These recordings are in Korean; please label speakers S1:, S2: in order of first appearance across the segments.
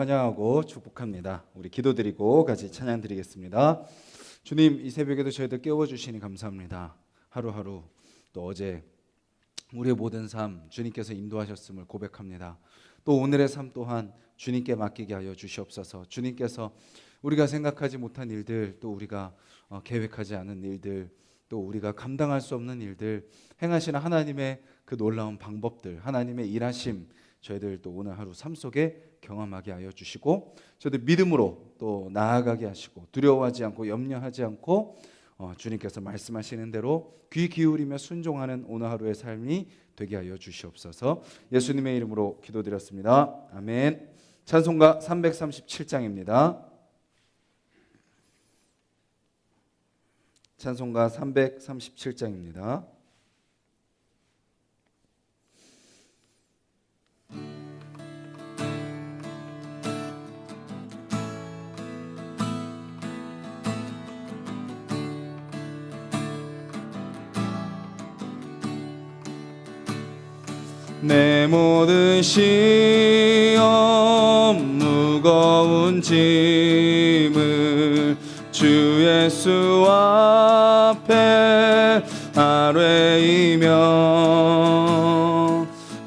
S1: 환영하고 축복합니다. 우리 기도드리고 같이 찬양 드리겠습니다. 주님, 이 새벽에도 저희들 깨워주시니 감사합니다. 하루하루 또 어제 우리의 모든 삶 주님께서 인도하셨음을 고백합니다. 또 오늘의 삶 또한 주님께 맡기게 하여 주시옵소서. 주님께서 우리가 생각하지 못한 일들, 또 우리가 계획하지 않은 일들, 또 우리가 감당할 수 없는 일들 행하시는 하나님의 그 놀라운 방법들, 하나님의 일하심, 저희들 또 오늘 하루 삶 속에 경험하게 하여 주시고, 저희들 믿음으로 또 나아가게 하시고, 두려워하지 않고 염려하지 않고 주님께서 말씀하시는 대로 귀 기울이며 순종하는 오늘 하루의 삶이 되게 하여 주시옵소서. 예수님의 이름으로 기도드렸습니다. 아멘. 찬송가 337장입니다. 찬송가 337장입니다. 내 모든 시험 무거운 짐을 주 예수 앞에 아뢰이며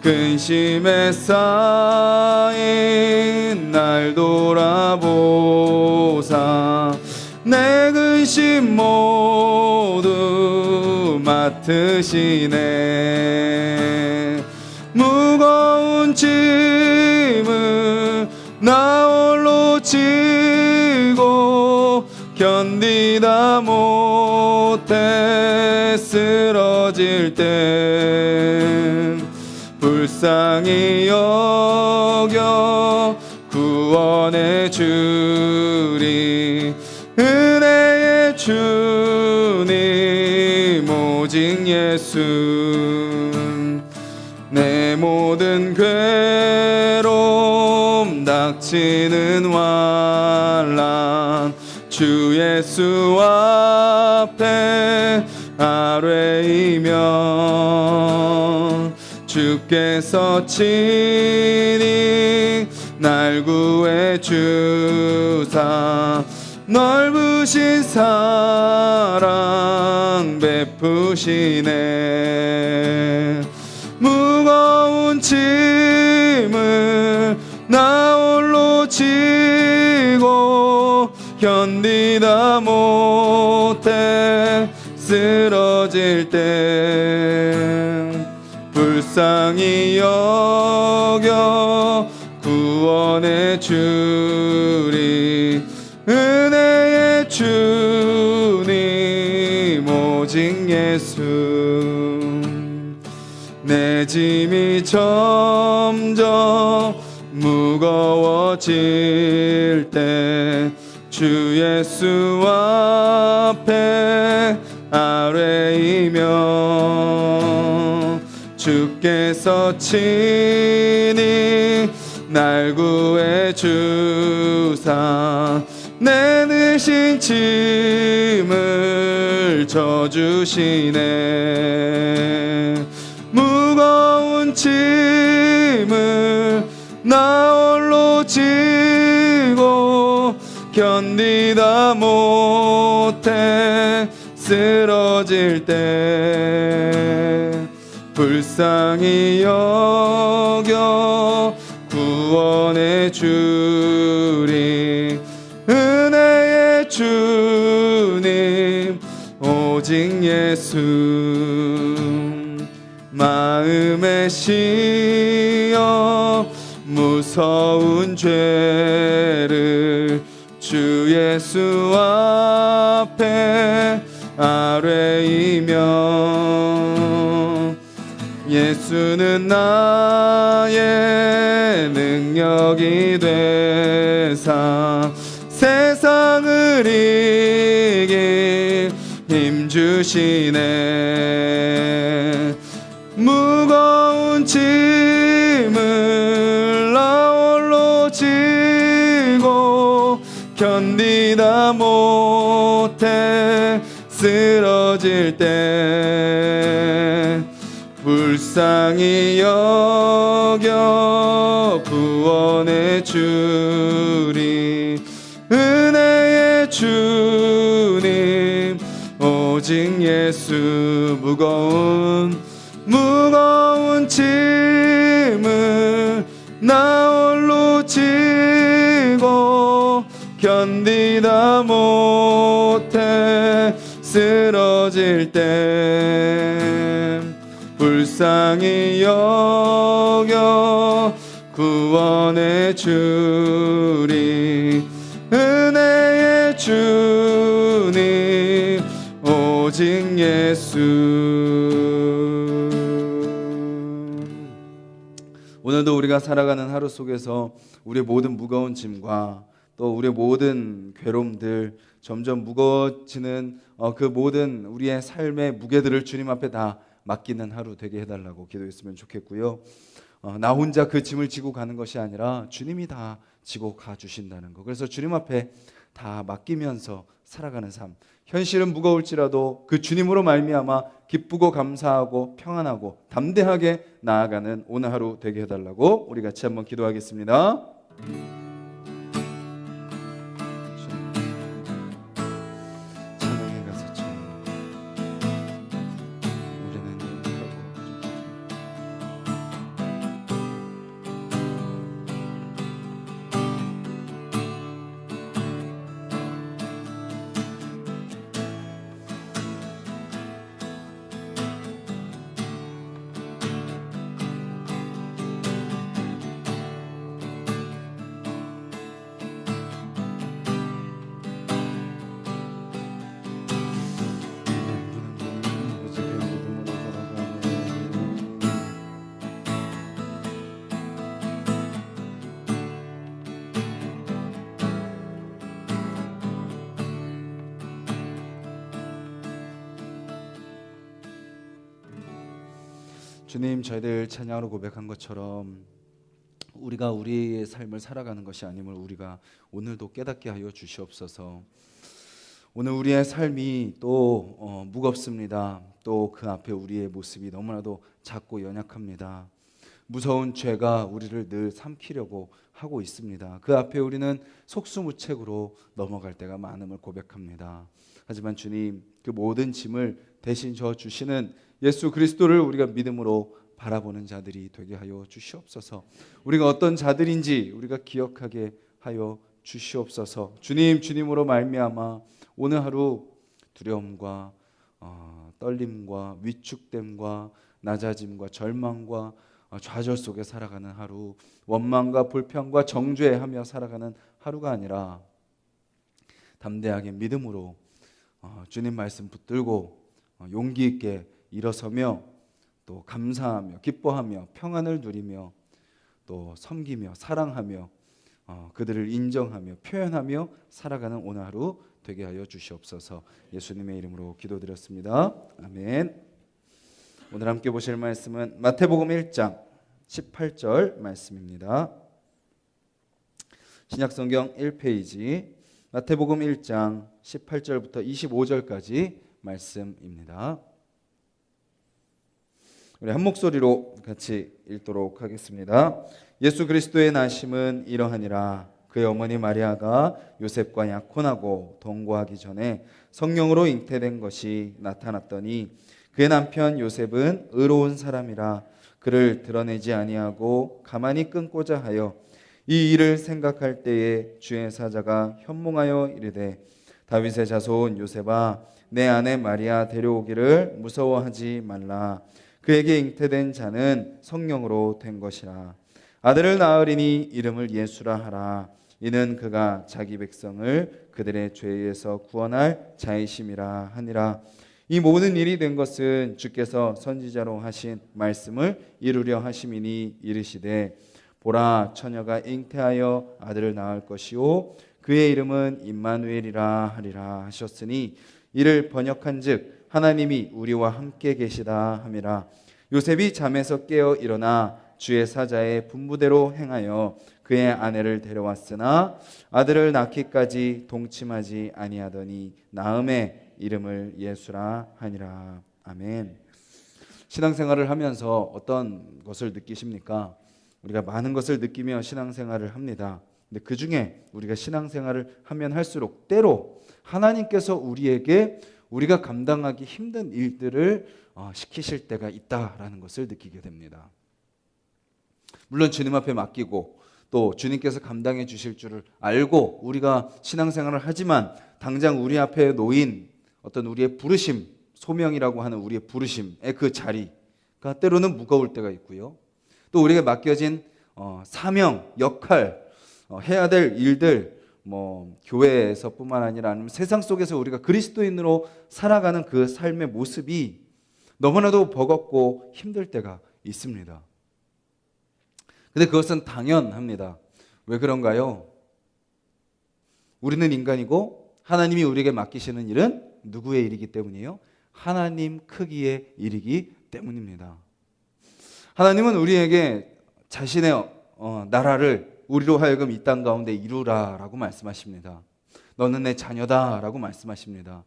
S1: 근심에 쌓인 날 돌아보사 내 근심 모두 맡으시네. 무거운 짐을 나 홀로 지고 견디다 못해 쓰러질 때 불쌍히 여겨 구원해 주리. 은혜의 주님 오직 예수. 내 모든 괴로움 닥치는 환난 주 예수 앞에 아뢰이며 주께서 친히 날 구해 주사 넓으신 사랑 베푸시네. 무거운 짐을 나 홀로 지고 견디다 못해 쓰러질 때 불쌍히 여겨 구원해 주리. 은혜의 주님 오직 예수. 내 짐이 점점 무거워질 때 주 예수 앞에 아뢰이며 주께서 친히 날 구해 주사 내 느신 짐을 져주시네. 무거운 짐을 나 홀로 지고 견디다 못해 쓰러질 때 불쌍히 여겨 구원해 주리. 은혜의 주님 오직 예수. 마음에 씌어 무서운 죄를 주 예수 앞에 아뢰이며 예수는 나의 능력이 되사 세상을 이길 힘 주시네. 무거운 짐을 나 홀로 지고 견디다 못해 쓰러질 때 불쌍히 여겨 구원해 주리. 은혜의 주님 오직 예수. 무거운 짐을 나 홀로 지고 견디다 못해 쓰러질 때 불쌍히 여겨 구원해 주리. 은혜의 주님 오직 예수. 오늘도 우리가 살아가는 하루 속에서 우리의 모든 무거운 짐과 또 우리의 모든 괴로움들, 점점 무거워지는 그 모든 우리의 삶의 무게들을 주님 앞에 다 맡기는 하루 되게 해달라고 기도했으면 좋겠고요. 나 혼자 그 짐을 지고 가는 것이 아니라 주님이 다 지고 가주신다는 거. 그래서 주님 앞에 다 맡기면서 살아가는 삶. 현실은 무거울지라도 그 주님으로 말미암아 기쁘고 감사하고 평안하고 담대하게 나아가는 오늘 하루 되게 해달라고 우리 같이 한번 기도하겠습니다. 주님, 저희들 찬양으로 고백한 것처럼 우리가 우리의 삶을 살아가는 것이 아님을 우리가 오늘도 깨닫게 하여 주시옵소서. 오늘 우리의 삶이 또 무겁습니다. 또 그 앞에 우리의 모습이 너무나도 작고 연약합니다. 무서운 죄가 우리를 늘 삼키려고 하고 있습니다. 그 앞에 우리는 속수무책으로 넘어갈 때가 많음을 고백합니다. 하지만 주님, 그 모든 짐을 대신 져 주시는 예수 그리스도를 우리가 믿음으로 바라보는 자들이 되게 하여 주시옵소서. 우리가 어떤 자들인지 우리가 기억하게 하여 주시옵소서. 주님으로 말미암아 오늘 하루 두려움과 떨림과 위축됨과 낮아짐과 절망과 좌절 속에 살아가는 하루, 원망과 불평과 정죄하며 살아가는 하루가 아니라 담대하게 믿음으로 주님 말씀 붙들고 용기 있게 일어서며 또 감사하며 기뻐하며 평안을 누리며 또 섬기며 사랑하며 그들을 인정하며 표현하며 살아가는 오늘 하루 되게 하여 주시옵소서. 예수님의 이름으로 기도드렸습니다. 아멘. 오늘 함께 보실 말씀은 마태복음 1장 18절 말씀입니다. 신약성경 1페이지 마태복음 1장 18절부터 25절까지 말씀입니다. 우리 한 목소리로 같이 읽도록 하겠습니다. 예수 그리스도의 나심은 이러하니라. 그의 어머니 마리아가 요셉과 약혼하고 동거하기 전에 성령으로 잉태된 것이 나타났더니 그의 남편 요셉은 의로운 사람이라 그를 드러내지 아니하고 가만히 끊고자 하여 이 일을 생각할 때에 주의 사자가 현몽하여 이르되 다윗의 자손 요셉아 내 아내 마리아 데려오기를 무서워하지 말라. 그에게 잉태된 자는 성령으로 된 것이라. 아들을 낳으리니 이름을 예수라 하라. 이는 그가 자기 백성을 그들의 죄에서 구원할 자이심이라 하니라. 이 모든 일이 된 것은 주께서 선지자로 하신 말씀을 이루려 하심이니 이르시되 보라 처녀가 잉태하여 아들을 낳을 것이요 그의 이름은 임마누엘이라 하리라 하셨으니 이를 번역한즉 하나님이 우리와 함께 계시다 함이라. 요셉이 잠에서 깨어 일어나 주의 사자의 분부대로 행하여 그의 아내를 데려왔으나 아들을 낳기까지 동침하지 아니하더니 낳음에 이름을 예수라 하니라. 아멘. 신앙생활을 하면서 어떤 것을 느끼십니까? 우리가 많은 것을 느끼며 신앙생활을 합니다. 근데 그 중에 우리가 신앙생활을 하면 할수록 때로 하나님께서 우리에게 우리가 감당하기 힘든 일들을 시키실 때가 있다라는 것을 느끼게 됩니다. 물론 주님 앞에 맡기고 또 주님께서 감당해 주실 줄을 알고 우리가 신앙생활을 하지만 당장 우리 앞에 놓인 어떤 우리의 부르심, 소명이라고 하는 우리의 부르심의 그 자리가 때로는 무거울 때가 있고요. 또 우리에게 맡겨진 사명, 역할, 해야 될 일들, 교회에서뿐만 아니라 아니면 세상 속에서 우리가 그리스도인으로 살아가는 그 삶의 모습이 너무나도 버겁고 힘들 때가 있습니다. 근데 그것은 당연합니다. 왜 그런가요? 우리는 인간이고 하나님이 우리에게 맡기시는 일은 누구의 일이기 때문이에요? 하나님 크기의 일이기 때문입니다. 하나님은 우리에게 자신의 나라를 우리로 하여금 이 땅 가운데 이루라라고 말씀하십니다. 너는 내 자녀다라고 말씀하십니다.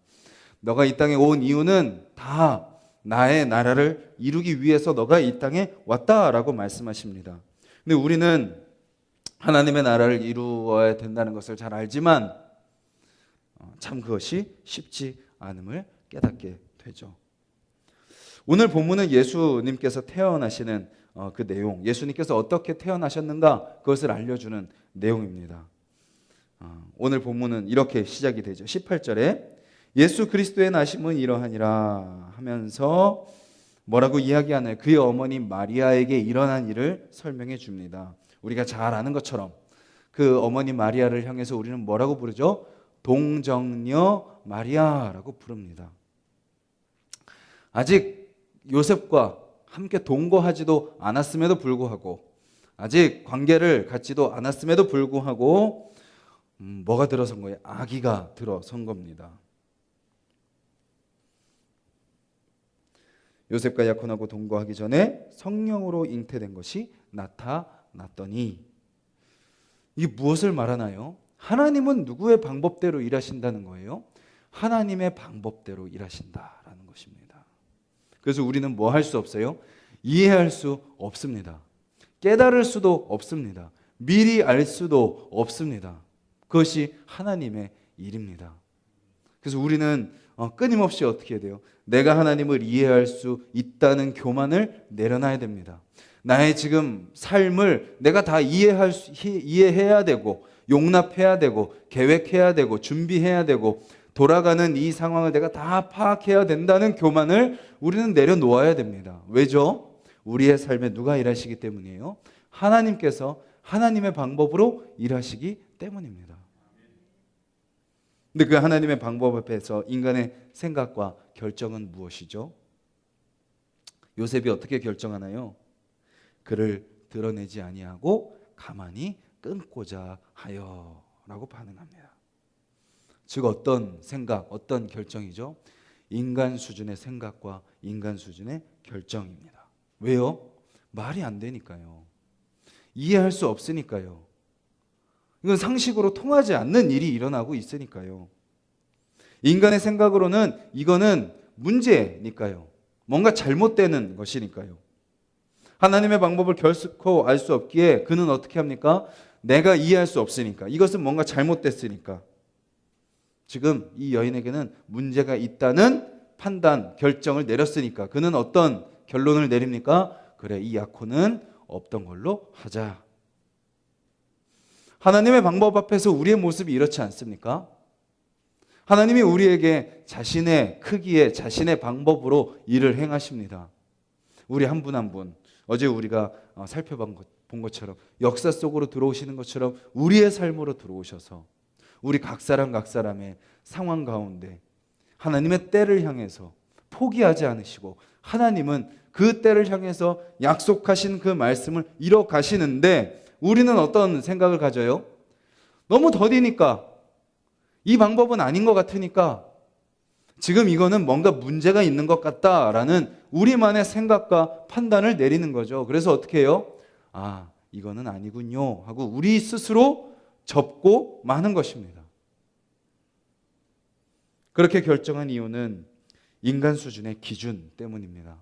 S1: 너가 이 땅에 온 이유는 다 나의 나라를 이루기 위해서 너가 이 땅에 왔다라고 말씀하십니다. 근데 우리는 하나님의 나라를 이루어야 된다는 것을 잘 알지만 참 그것이 쉽지 않음을 깨닫게 되죠. 오늘 본문은 예수님께서 태어나시는 그 내용, 예수님께서 어떻게 태어나셨는가 그것을 알려주는 내용입니다. 오늘 본문은 이렇게 시작이 되죠. 18절에 예수 그리스도의 나심은 이러하니라 하면서 뭐라고 이야기하나요? 그의 어머니 마리아에게 일어난 일을 설명해 줍니다. 우리가 잘 아는 것처럼 그 어머니 마리아를 향해서 우리는 뭐라고 부르죠? 동정녀 마리아라고 부릅니다. 아직 요셉과 함께 동거하지도 않았음에도 불구하고 아직 관계를 갖지도 않았음에도 불구하고 뭐가 들어선 거예요? 아기가 들어선 겁니다. 요셉과 약혼하고 동거하기 전에 성령으로 잉태된 것이 나타났더니 이게 무엇을 말하나요? 하나님은 누구의 방법대로 일하신다는 거예요? 하나님의 방법대로 일하신다라는 것입니다. 그래서 우리는 뭐 할 수 없어요? 이해할 수 없습니다. 깨달을 수도 없습니다. 미리 알 수도 없습니다. 그것이 하나님의 일입니다. 그래서 우리는 끊임없이 어떻게 해야 돼요? 내가 하나님을 이해할 수 있다는 교만을 내려놔야 됩니다. 나의 지금 삶을 내가 다 이해해야 되고 용납해야 되고 계획해야 되고 준비해야 되고 돌아가는 이 상황을 내가 다 파악해야 된다는 교만을 우리는 내려놓아야 됩니다. 왜죠? 우리의 삶에 누가 일하시기 때문이에요? 하나님께서 하나님의 방법으로 일하시기 때문입니다. 근데 그 하나님의 방법 앞에서 인간의 생각과 결정은 무엇이죠? 요셉이 어떻게 결정하나요? 그를 드러내지 아니하고 가만히 끊고자 하여 라고 반응합니다. 즉 어떤 생각, 어떤 결정이죠? 인간 수준의 생각과 인간 수준의 결정입니다. 왜요? 말이 안 되니까요. 이해할 수 없으니까요. 이건 상식으로 통하지 않는 일이 일어나고 있으니까요. 인간의 생각으로는 이거는 문제니까요. 뭔가 잘못되는 것이니까요. 하나님의 방법을 결코 알 수 없기에 그는 어떻게 합니까? 내가 이해할 수 없으니까. 이것은 뭔가 잘못됐으니까. 지금 이 여인에게는 문제가 있다는 판단, 결정을 내렸으니까 그는 어떤 결론을 내립니까? 그래, 이 약혼은 없던 걸로 하자. 하나님의 방법 앞에서 우리의 모습이 이렇지 않습니까? 하나님이 우리에게 자신의 크기에 자신의 방법으로 일을 행하십니다. 우리 한 분 한 분, 어제 우리가 살펴본 것처럼 역사 속으로 들어오시는 것처럼 우리의 삶으로 들어오셔서 우리 각 사람 각 사람의 상황 가운데 하나님의 때를 향해서 포기하지 않으시고 하나님은 그 때를 향해서 약속하신 그 말씀을 이뤄 가시는데 우리는 어떤 생각을 가져요? 너무 더디니까 이 방법은 아닌 것 같으니까 지금 이거는 뭔가 문제가 있는 것 같다라는 우리만의 생각과 판단을 내리는 거죠. 그래서 어떻게 해요? 아, 이거는 아니군요 하고 우리 스스로 접고 마는 것입니다. 그렇게 결정한 이유는 인간 수준의 기준 때문입니다.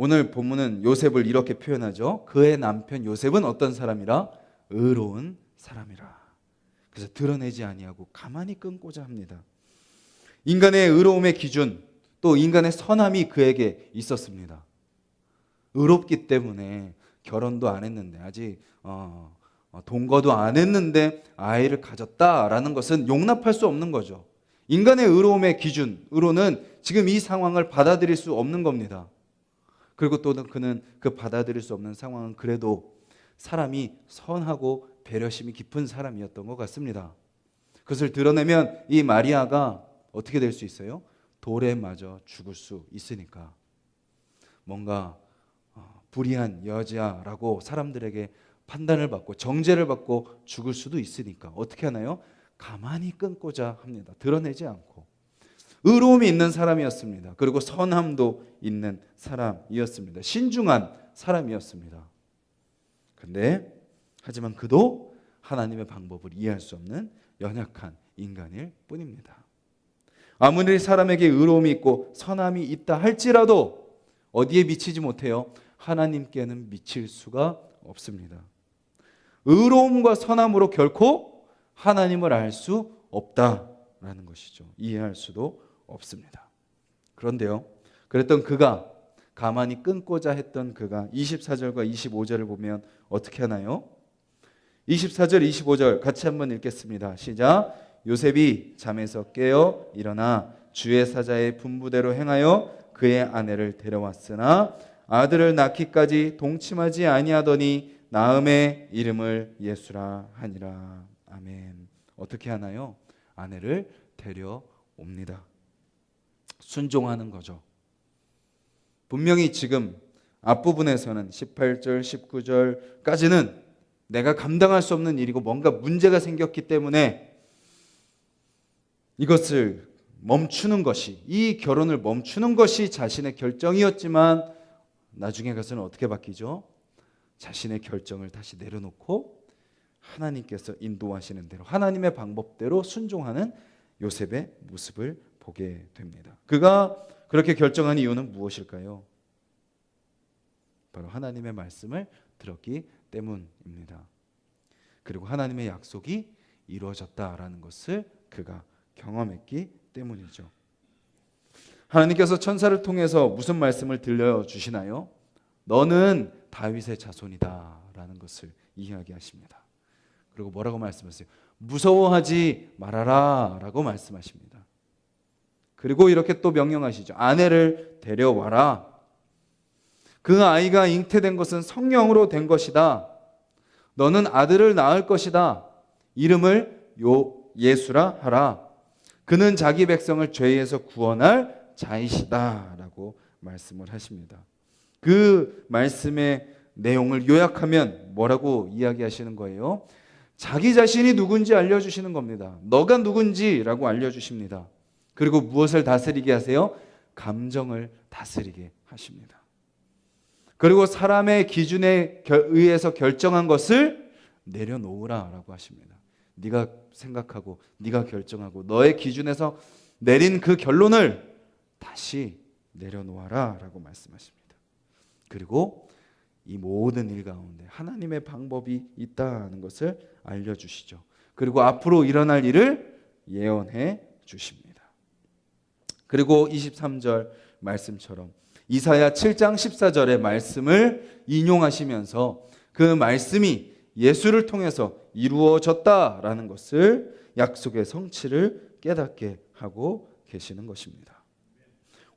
S1: 오늘 본문은 요셉을 이렇게 표현하죠. 그의 남편 요셉은 어떤 사람이라? 의로운 사람이라. 그래서 드러내지 아니하고 가만히 끊고자 합니다. 인간의 의로움의 기준, 또 인간의 선함이 그에게 있었습니다. 의롭기 때문에 결혼도 안 했는데, 아직 동거도 안 했는데 아이를 가졌다라는 것은 용납할 수 없는 거죠. 인간의 의로움의 기준으로는 지금 이 상황을 받아들일 수 없는 겁니다. 그리고 또 그는 그 받아들일 수 없는 상황은 그래도 사람이 선하고 배려심이 깊은 사람이었던 것 같습니다. 그것을 드러내면 이 마리아가 어떻게 될 수 있어요? 돌에 맞아 죽을 수 있으니까. 뭔가 불의한 여자라고 사람들에게 판단을 받고 정죄를 받고 죽을 수도 있으니까 어떻게 하나요? 가만히 끊고자 합니다. 드러내지 않고. 의로움이 있는 사람이었습니다. 그리고 선함도 있는 사람이었습니다. 신중한 사람이었습니다. 근데 하지만 그도 하나님의 방법을 이해할 수 없는 연약한 인간일 뿐입니다. 아무리 사람에게 의로움이 있고 선함이 있다 할지라도 어디에 미치지 못해요? 하나님께는 미칠 수가 없습니다. 의로움과 선함으로 결코 하나님을 알 수 없다라는 것이죠. 이해할 수도 없습니다. 그런데요, 그랬던 그가, 가만히 끊고자 했던 그가 24절과 25절을 보면 어떻게 하나요? 24절 25절 같이 한번 읽겠습니다. 시작. 요셉이 잠에서 깨어 일어나 주의 사자의 분부대로 행하여 그의 아내를 데려왔으나 아들을 낳기까지 동침하지 아니하더니 나음의 이름을 예수라 하니라. 아멘. 어떻게 하나요? 아내를 데려옵니다. 순종하는 거죠. 분명히 지금 앞부분에서는 18절, 19절까지는 내가 감당할 수 없는 일이고 뭔가 문제가 생겼기 때문에 이것을 멈추는 것이, 이 결혼을 멈추는 것이 자신의 결정이었지만 나중에 가서는 어떻게 바뀌죠? 자신의 결정을 다시 내려놓고 하나님께서 인도하시는 대로, 하나님의 방법대로 순종하는 요셉의 모습을 보게 됩니다. 그가 그렇게 결정한 이유는 무엇일까요? 바로 하나님의 말씀을 들었기 때문입니다. 그리고 하나님의 약속이 이루어졌다라는 것을 그가 경험했기 때문이죠. 하나님께서 천사를 통해서 무슨 말씀을 들려주시나요? 너는 다윗의 자손이다 라는 것을 이야기하십니다. 그리고 뭐라고 말씀하세요? 무서워하지 말아라 라고 말씀하십니다. 그리고 이렇게 또 명령하시죠. 아내를 데려와라. 그 아이가 잉태된 것은 성령으로 된 것이다. 너는 아들을 낳을 것이다. 이름을 예수라 하라. 그는 자기 백성을 죄에서 구원할 자이시다 라고 말씀을 하십니다. 그 말씀의 내용을 요약하면 뭐라고 이야기하시는 거예요? 자기 자신이 누군지 알려주시는 겁니다. 너가 누군지라고 알려주십니다. 그리고 무엇을 다스리게 하세요? 감정을 다스리게 하십니다. 그리고 사람의 기준에 의해서 결정한 것을 내려놓으라라고 하십니다. 네가 생각하고 네가 결정하고 너의 기준에서 내린 그 결론을 다시 내려놓아라라고 말씀하십니다. 그리고 이 모든 일 가운데 하나님의 방법이 있다는 것을 알려주시죠. 그리고 앞으로 일어날 일을 예언해 주십니다. 그리고 23절 말씀처럼 이사야 7장 14절의 말씀을 인용하시면서 그 말씀이 예수를 통해서 이루어졌다라는 것을, 약속의 성취를 깨닫게 하고 계시는 것입니다.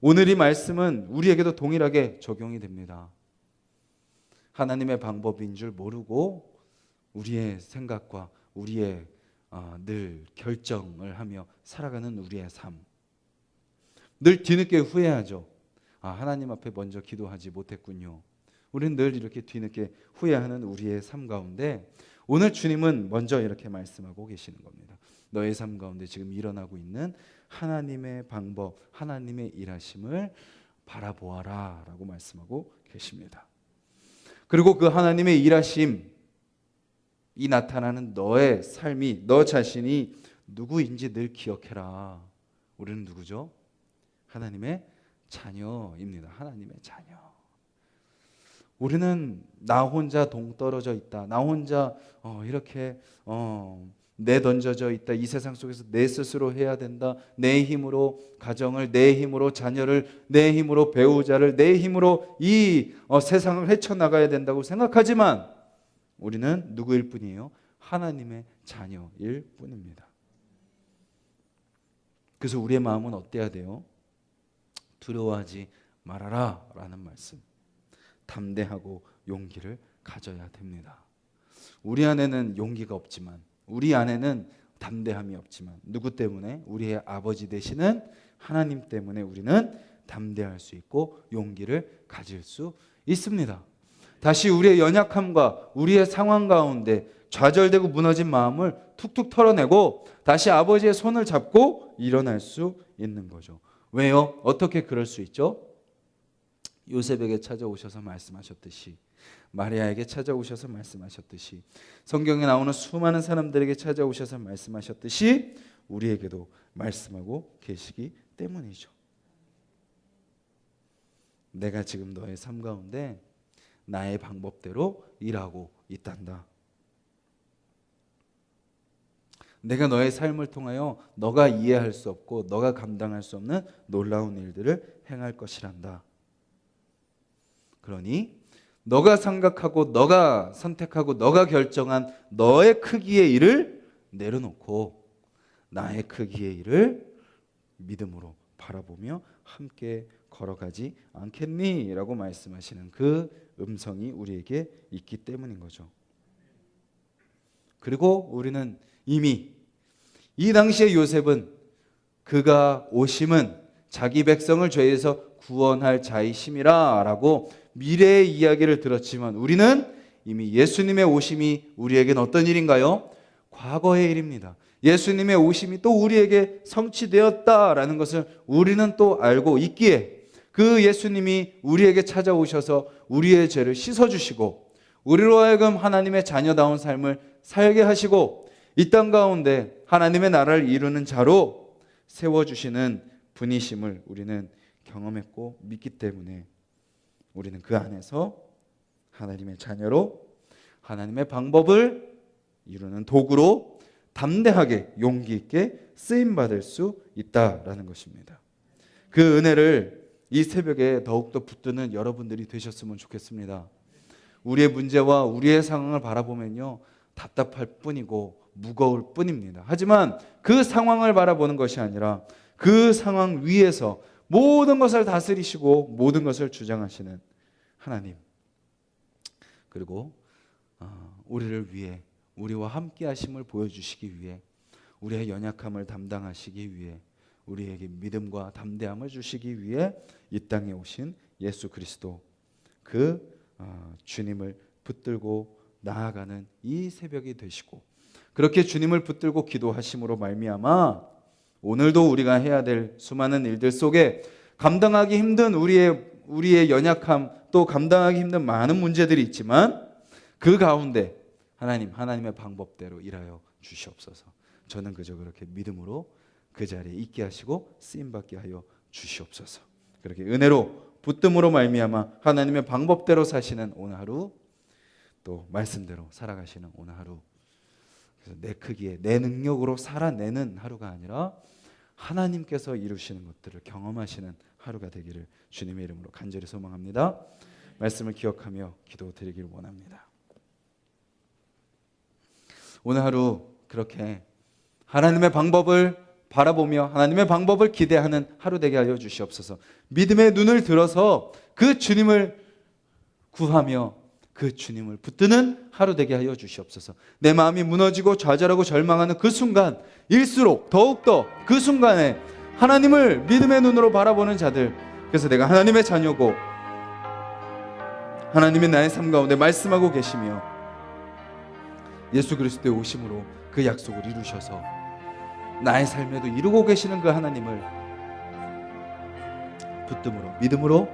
S1: 오늘 이 말씀은 우리에게도 동일하게 적용이 됩니다. 하나님의 방법인 줄 모르고 우리의 생각과 우리의 늘 결정을 하며 살아가는 우리의 삶, 늘 뒤늦게 후회하죠. 하나님 앞에 먼저 기도하지 못했군요. 우리는 늘 이렇게 뒤늦게 후회하는 우리의 삶 가운데 오늘 주님은 먼저 이렇게 말씀하고 계시는 겁니다. 너의 삶 가운데 지금 일어나고 있는 하나님의 방법, 하나님의 일하심을 바라보아라 라고 말씀하고 계십니다. 그리고 그 하나님의 일하심이 나타나는 너의 삶이, 너 자신이 누구인지 늘 기억해라. 우리는 누구죠? 하나님의 자녀입니다. 하나님의 자녀. 우리는 나 혼자 동떨어져 있다. 나 혼자 이렇게 내던져져 있다. 이 세상 속에서 내 스스로 해야 된다. 내 힘으로 가정을, 내 힘으로 자녀를, 내 힘으로 배우자를, 내 힘으로 이 세상을 헤쳐나가야 된다고 생각하지만 우리는 누구일 뿐이에요? 하나님의 자녀일 뿐입니다. 그래서 우리의 마음은 어때야 돼요? 두려워하지 말아라 라는 말씀. 담대하고 용기를 가져야 됩니다. 우리 안에는 용기가 없지만, 우리 안에는 담대함이 없지만 누구 때문에? 우리의 아버지 되시는 하나님 때문에 우리는 담대할 수 있고 용기를 가질 수 있습니다. 다시 우리의 연약함과 우리의 상황 가운데 좌절되고 무너진 마음을 툭툭 털어내고 다시 아버지의 손을 잡고 일어날 수 있는 거죠. 왜요? 어떻게 그럴 수 있죠? 요셉에게 찾아오셔서 말씀하셨듯이, 마리아에게 찾아오셔서 말씀하셨듯이, 성경에 나오는 수많은 사람들에게 찾아오셔서 말씀하셨듯이 우리에게도 말씀하고 계시기 때문이죠. 내가 지금 너의 삶 가운데 나의 방법대로 일하고 있단다. 내가 너의 삶을 통하여 너가 이해할 수 없고 너가 감당할 수 없는 놀라운 일들을 행할 것이란다. 그러니 너가 생각하고 너가 선택하고 너가 결정한 너의 크기의 일을 내려놓고 나의 크기의 일을 믿음으로 바라보며 함께 걸어가지 않겠니? 라고 말씀하시는 그 음성이 우리에게 있기 때문인 거죠. 그리고 우리는 이미 이 당시에 요셉은 그가 오심은 자기 백성을 죄에서 구원할 자이심이라 라고 미래의 이야기를 들었지만 우리는 이미 예수님의 오심이 우리에겐 어떤 일인가요? 과거의 일입니다. 예수님의 오심이 또 우리에게 성취되었다라는 것을 우리는 또 알고 있기에 그 예수님이 우리에게 찾아오셔서 우리의 죄를 씻어주시고 우리로 하여금 하나님의 자녀다운 삶을 살게 하시고 이 땅 가운데 하나님의 나라를 이루는 자로 세워주시는 분이심을 우리는 경험했고 믿기 때문에 우리는 그 안에서 하나님의 자녀로 하나님의 방법을 이루는 도구로 담대하게 용기 있게 쓰임받을 수 있다라는 것입니다. 그 은혜를 이 새벽에 더욱더 붙드는 여러분들이 되셨으면 좋겠습니다. 우리의 문제와 우리의 상황을 바라보면요 답답할 뿐이고 무거울 뿐입니다. 하지만 그 상황을 바라보는 것이 아니라 그 상황 위에서 모든 것을 다스리시고 모든 것을 주장하시는 하나님, 그리고 우리를 위해 우리와 함께 하심을 보여주시기 위해 우리의 연약함을 담당하시기 위해 우리에게 믿음과 담대함을 주시기 위해 이 땅에 오신 예수 그리스도 그 주님을 붙들고 나아가는 이 새벽이 되시고 그렇게 주님을 붙들고 기도하심으로 말미암아 오늘도 우리가 해야 될 수많은 일들 속에 감당하기 힘든 우리의 연약함 또 감당하기 힘든 많은 문제들이 있지만 그 가운데 하나님의 방법대로 일하여 주시옵소서. 저는 그저 그렇게 믿음으로 그 자리에 있게 하시고 쓰임받게 하여 주시옵소서. 그렇게 은혜로 붙듦으로 말미암아 하나님의 방법대로 사시는 오늘 하루 또 말씀대로 살아가시는 오늘 하루 그래서 내 크기에 내 능력으로 살아내는 하루가 아니라 하나님께서 이루시는 것들을 경험하시는 하루가 되기를 주님의 이름으로 간절히 소망합니다. 말씀을 기억하며 기도드리기를 원합니다. 오늘 하루 그렇게 하나님의 방법을 바라보며 하나님의 방법을 기대하는 하루 되게 하여 주시옵소서. 믿음의 눈을 들어서 그 주님을 구하며 그 주님을 붙드는 하루 되게 하여 주시옵소서. 내 마음이 무너지고 좌절하고 절망하는 그 순간 일수록 더욱더 그 순간에 하나님을 믿음의 눈으로 바라보는 자들, 그래서 내가 하나님의 자녀고 하나님의 나의 삶 가운데 말씀하고 계시며 예수 그리스도의 오심으로 그 약속을 이루셔서 나의 삶에도 이루고 계시는 그 하나님을 붙듦으로 믿음으로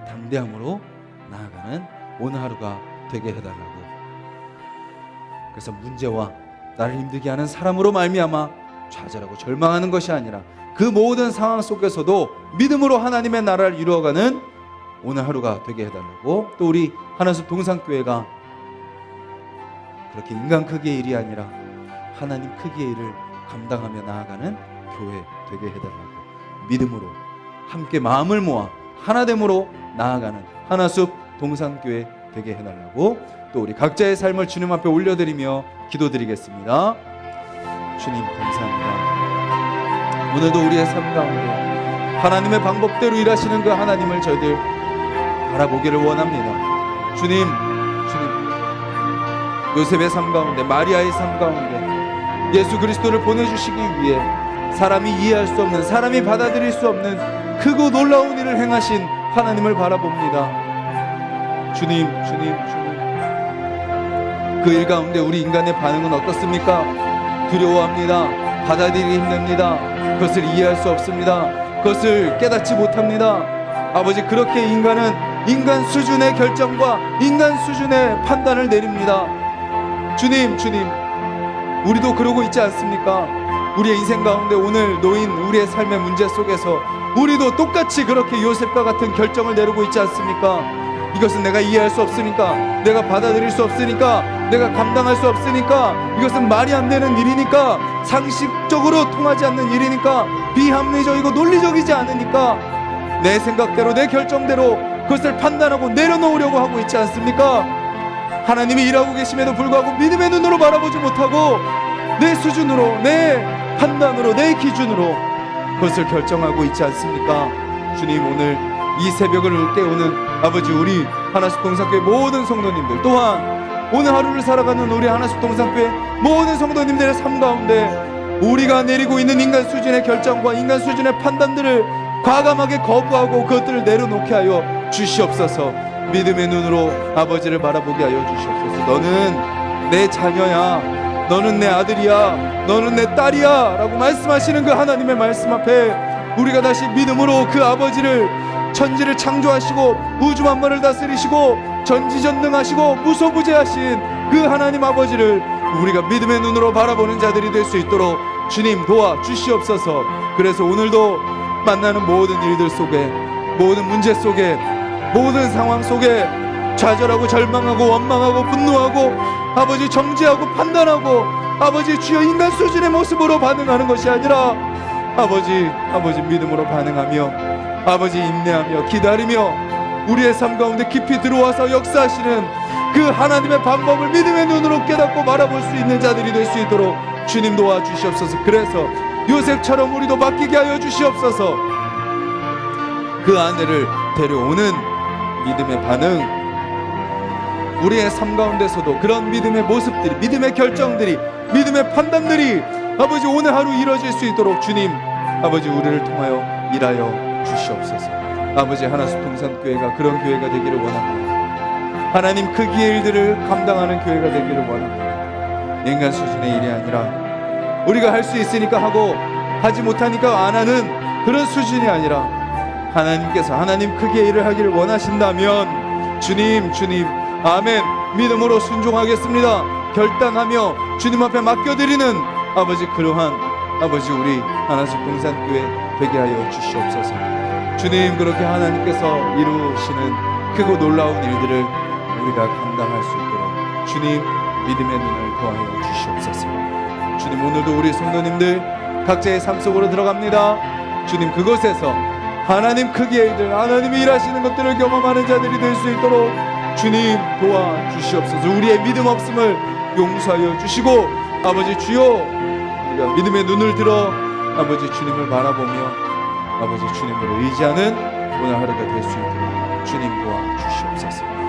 S1: 담대함으로 나아가는 오늘 하루가 되게 해달라고. 그래서 문제와 나를 힘들게 하는 사람으로 말미암아 좌절하고 절망하는 것이 아니라 그 모든 상황 속에서도 믿음으로 하나님의 나라를 이루어가는 오늘 하루가 되게 해달라고, 또 우리 하나숲 동산교회가 그렇게 인간 크기의 일이 아니라 하나님 크기의 일을 감당하며 나아가는 교회 되게 해달라고, 믿음으로 함께 마음을 모아 하나됨으로 나아가는 하나숲 동산교회 되게 해달라고, 또 우리 각자의 삶을 주님 앞에 올려드리며 기도드리겠습니다. 주님 감사합니다. 오늘도 우리의 삶 가운데 하나님의 방법대로 일하시는 그 하나님을 저희들 바라보기를 원합니다. 주님 요셉의 삶 가운데, 마리아의 삶 가운데 예수 그리스도를 보내주시기 위해 사람이 이해할 수 없는, 사람이 받아들일 수 없는 크고 놀라운 일을 행하신 하나님을 바라봅니다. 주님 그 일 가운데 우리 인간의 반응은 어떻습니까? 두려워합니다. 받아들이기 힘듭니다. 그것을 이해할 수 없습니다. 그것을 깨닫지 못합니다. 아버지, 그렇게 인간은 인간 수준의 결정과 인간 수준의 판단을 내립니다. 주님 우리도 그러고 있지 않습니까? 우리의 인생 가운데 오늘 놓인 우리의 삶의 문제 속에서 우리도 똑같이 그렇게 요셉과 같은 결정을 내리고 있지 않습니까? 이것은 내가 이해할 수 없으니까, 내가 받아들일 수 없으니까, 내가 감당할 수 없으니까, 이것은 말이 안 되는 일이니까, 상식적으로 통하지 않는 일이니까, 비합리적이고 논리적이지 않으니까 내 생각대로, 내 결정대로 그것을 판단하고 내려놓으려고 하고 있지 않습니까? 하나님이 일하고 계심에도 불구하고 믿음의 눈으로 바라보지 못하고 내 수준으로, 내 판단으로, 내 기준으로 그것을 결정하고 있지 않습니까? 주님, 오늘 이 새벽을 깨우는 아버지, 우리 하나숲 동산교회 모든 성도님들, 또한 오늘 하루를 살아가는 우리 하나숲 동산교회 모든 성도님들의 삶 가운데 우리가 내리고 있는 인간 수준의 결정과 인간 수준의 판단들을 과감하게 거부하고 그것들을 내려놓게 하여 주시옵소서. 믿음의 눈으로 아버지를 바라보게 하여 주시옵소서. 너는 내 자녀야, 너는 내 아들이야, 너는 내 딸이야 라고 말씀하시는 그 하나님의 말씀 앞에 우리가 다시 믿음으로 그 아버지를, 천지를 창조하시고 우주 만물을 다스리시고 전지전능하시고 무소부재하신 그 하나님 아버지를 우리가 믿음의 눈으로 바라보는 자들이 될 수 있도록 주님 도와주시옵소서. 그래서 오늘도 만나는 모든 일들 속에, 모든 문제 속에, 모든 상황 속에 좌절하고 절망하고 원망하고 분노하고 아버지 정죄하고 판단하고 아버지 주여 인간 수준의 모습으로 반응하는 것이 아니라 아버지 믿음으로 반응하며 아버지 인내하며 기다리며 우리의 삶 가운데 깊이 들어와서 역사하시는 그 하나님의 방법을 믿음의 눈으로 깨닫고 바라볼 수 있는 자들이 될 수 있도록 주님 도와주시옵소서. 그래서 요셉처럼 우리도 바뀌게 하여 주시옵소서. 그 아내를 데려오는 믿음의 반응, 우리의 삶 가운데서도 그런 믿음의 모습들이, 믿음의 결정들이, 믿음의 판단들이 아버지 오늘 하루 이루어질 수 있도록 주님 아버지 우리를 통하여 일하여 주시옵소서. 아버지, 하나숲 동산교회가 그런 교회가 되기를 원합니다. 하나님 크기의 일들을 감당하는 교회가 되기를 원합니다. 인간 수준의 일이 아니라 우리가 할 수 있으니까 하고 하지 못하니까 안 하는 그런 수준이 아니라 하나님께서 하나님 크기의 일을 하기를 원하신다면 주님 아멘, 믿음으로 순종하겠습니다. 결단하며 주님 앞에 맡겨드리는 아버지, 그러한 아버지 우리 하나숲 동산교회 되게 하여 주시옵소서. 주님, 그렇게 하나님께서 이루시는 크고 놀라운 일들을 우리가 감당할 수 있도록 주님 믿음의 눈을 더하여 주시옵소서. 주님, 오늘도 우리 성도님들 각자의 삶 속으로 들어갑니다. 주님, 그곳에서 하나님 크기의 일들, 하나님이 일하시는 것들을 경험하는 자들이 될 수 있도록 주님 도와주시옵소서. 우리의 믿음 없음을 용서하여 주시고 아버지 주여, 우리가 믿음의 눈을 들어 아버지 주님을 바라보며 아버지 주님을 의지하는 오늘 하루가 될 수 있도록 주님 도와주시옵소서.